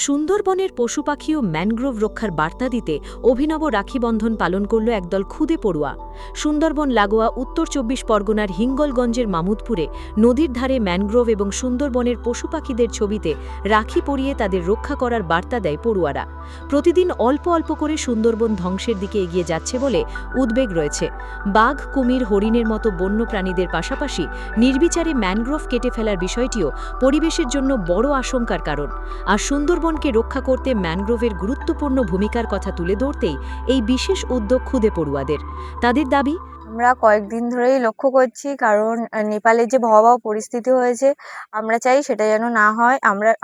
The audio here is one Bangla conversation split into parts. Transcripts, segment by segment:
সুন্দরবনের পশুপাখি ও ম্যানগ্রোভ রক্ষার বার্তা দিতে অভিনব রাখিবন্ধন পালন করল একদল খুদে পড়ুয়া। সুন্দরবন লাগোয়া উত্তর ২৪ পরগনার হিঙ্গলগঞ্জের মামুদপুরে নদীর ধারে ম্যানগ্রোভ এবং সুন্দরবনের পশুপাখিদের ছবিতে রাখি পরিয়ে তাদের রক্ষা করার বার্তা দেয় পড়ুয়ারা। প্রতিদিন অল্প অল্প করে সুন্দরবন ধ্বংসের দিকে এগিয়ে যাচ্ছে বলে উদ্বেগ রয়েছে। বাঘ, কুমির, হরিণের মতো বন্য প্রাণীদের পাশাপাশি নির্বিচারে ম্যানগ্রোভ কেটে ফেলার বিষয়টিও পরিবেশের জন্য বড় আশঙ্কার কারণ। আর সুন্দরবনকে রক্ষা করতে ম্যানগ্রোভের গুরুত্বপূর্ণ ভূমিকার কথা তুলে ধরতেই এই বিশেষ উদ্যোগ খুদে পড়ুয়াদের। তাদের দাবি, আমরা কয়েকদিন ধরেই লক্ষ্য করছি, কারণ নেপালে যে ভয়াবহ পরিস্থিতি হয়েছে, আমরা চাই সেটা যেন না হয়।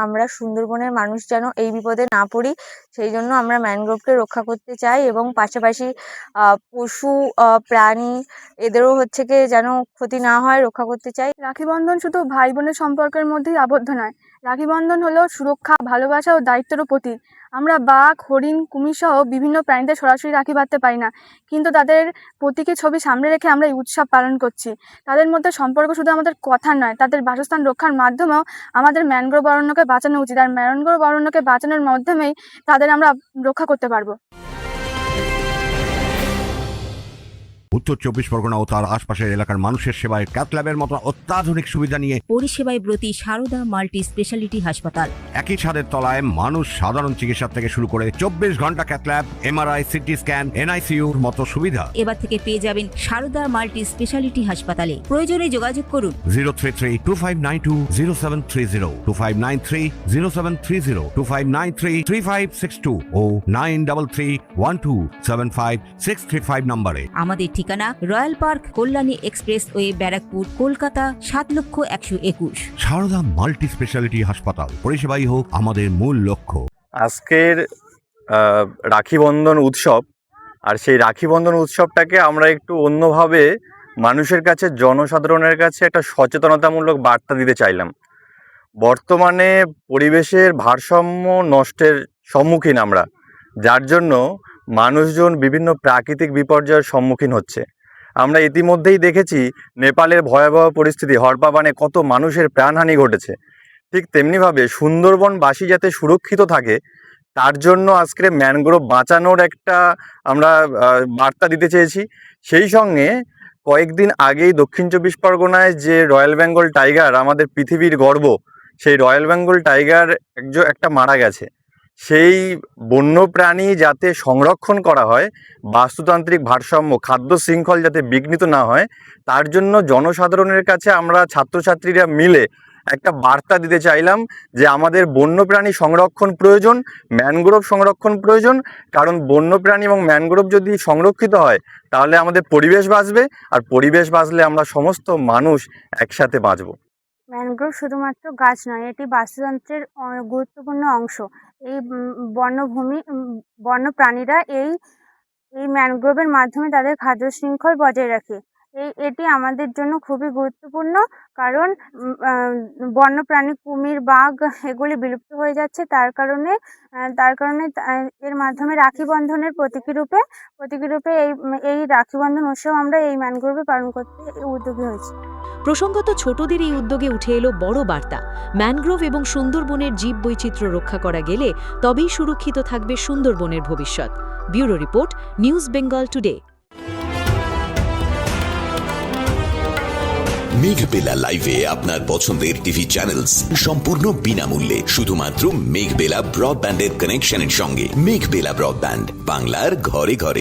আমরা সুন্দরবনের মানুষ যেন এই বিপদে না পড়ি, সেই জন্য আমরা ম্যানগ্রোভকে রক্ষা করতে চাই এবং পাশাপাশি পশু প্রাণী এদেরও যেন ক্ষতি না হয়, রক্ষা করতে চাই। রাখি বন্ধন শুধু ভাই বোনের সম্পর্কের মধ্যেই আবদ্ধ নয়। রাখি বন্ধন হলো সুরক্ষা, ভালোবাসা ও দায়িত্বেরও প্রতীক। আমরা বাঘ, হরিণ, কুমির সহ বিভিন্ন প্রাণীদের সরাসরি রাখি বাঁধতে পারি না, কিন্তু তাদের প্রতীকী ছবি সামনে রেখে আমরা এই উৎসব পালন করছি। তাদের মধ্যে সম্পর্ক শুধু আমাদের কথা নয়, তাদের বাসস্থান রক্ষার মাধ্যমেও আমাদের ম্যানগ্রোভ অরণ্যকে বাঁচানো উচিত। আর ম্যানগ্রোভ অরণ্যকে বাঁচানোর মাধ্যমেই তাদের আমরা রক্ষা করতে পারবো। উত্তর ২৪ পরগনা ও তার আশপাশের এলাকার মানুষের সেবায় ক্যাথ ল্যাবের মতো অত্যাধুনিক সুবিধা নিয়ে পরিষেবায় ব্রতী সারদা মাল্টি স্পেশালিটি হাসপাতাল। একই ছাদের তলায় মানুষ সাধারণ চিকিৎসা থেকে শুরু করে ২৪ ঘন্টা cath lab, MRI, CT scan, এনআইসিইউর মতো সুবিধা এবার থেকে পেয়ে যাবেন সারদা মাল্টি স্পেশালিটি হাসপাতালে। প্রয়োজনে যোগাযোগ করুন 033-2592-0730, 2593-0730, 2593-3562 ও 9331275635 নম্বরে। আমাদের ঠিকানা Royal Park, Kalyani expressway, Barrackpore, Kolkata ৭,১২১। সারদা মাল্টি স্পেশালিটি হাসপাতাল, পরিষেবাই হোক আমাদের মূল লক্ষ্য। আজকের রাখি বন্ধন উৎসব, আর সেই রাখি বন্ধন উৎসবটাকে আমরা একটু অন্যভাবে মানুষের কাছে, জনসাধারণের কাছে একটা সচেতনতামূলক বার্তা দিতে চাইলাম। বর্তমানে পরিবেশের ভারসাম্য নষ্টের সম্মুখীন আমরা, যার জন্য মানুষজন বিভিন্ন প্রাকৃতিক বিপর্যয়ের সম্মুখীন হচ্ছে। আমরা ইতিমধ্যেই দেখেছি নেপালের ভয়াবহ পরিস্থিতি, হরপাবানে কত মানুষের প্রাণহানি ঘটেছে। ঠিক তেমনিভাবে সুন্দরবনবাসী যাতে সুরক্ষিত থাকে, তার জন্য আজকে ম্যানগ্রোভ বাঁচানোর একটা আমরা বার্তা দিতে চেয়েছি। সেই সঙ্গে কয়েকদিন আগেই দক্ষিণ ২৪ পরগনায় যে রয়্যাল বেঙ্গল টাইগার, আমাদের পৃথিবীর গর্ব, সেই রয়্যাল বেঙ্গল টাইগার একটা মারা গেছে। সেই বন্যপ্রাণী যাতে সংরক্ষণ করা হয়, বাস্তুতান্ত্রিক ভারসাম্য, খাদ্য শৃঙ্খল যাতে বিঘ্নিত না হয়, তার জন্য জনসাধারণের কাছে আমরা ছাত্রছাত্রীরা মিলে একটা বার্তা দিতে চাইলাম যে আমাদের বন্যপ্রাণী সংরক্ষণ প্রয়োজন, ম্যানগ্রোভ সংরক্ষণ প্রয়োজন। কারণ বন্যপ্রাণী এবং ম্যানগ্রোভ যদি সংরক্ষিত হয়, তাহলে আমাদের পরিবেশ বাঁচবে, আর পরিবেশ বাঁচলে আমরা সমস্ত মানুষ একসাথে বাঁচব। ম্যানগ্রোভ শুধুমাত্র গাছ নয়, এটি বাস্তুতন্ত্রের গুরুত্বপূর্ণ অংশ। এই বন্য প্রাণীরা এই ম্যানগ্রোভের মাধ্যমে তাদের খাদ্য শৃঙ্খল বজায় রাখে। এটি আমাদের জন্য খুবই গুরুত্বপূর্ণ, কারণ বন্যপ্রাণী, কুমির, বাঘ এগুলি বিলুপ্ত হয়ে যাচ্ছে। তার কারণে এর মাধ্যমে রাখি বন্ধনের প্রতীকী রূপে এই রাখি বন্ধন উৎসব আমরা এই ম্যানগ্রোভে পালন করতে উদ্যোগী হয়েছি। প্রসঙ্গত ছোটদের এই উদ্যোগে উঠে এলো বড় বার্তা। ম্যানগ্রোভ এবং সুন্দরবনের জীববৈচিত্র্য রক্ষা করা গেলে তবেই সুরক্ষিত থাকবে সুন্দরবনের ভবিষ্যৎ। Bureau report, news Bengal today. Meghbela লাইভে আপনার পছন্দের টিভি চ্যানেলস সম্পূর্ণ বিনামূল্যে, শুধুমাত্র মেঘবেলা ব্রডব্যান্ডের কানেকশনের সঙ্গে। মেঘবেলা ব্রডব্যান্ড, বাংলার ঘরে ঘরে।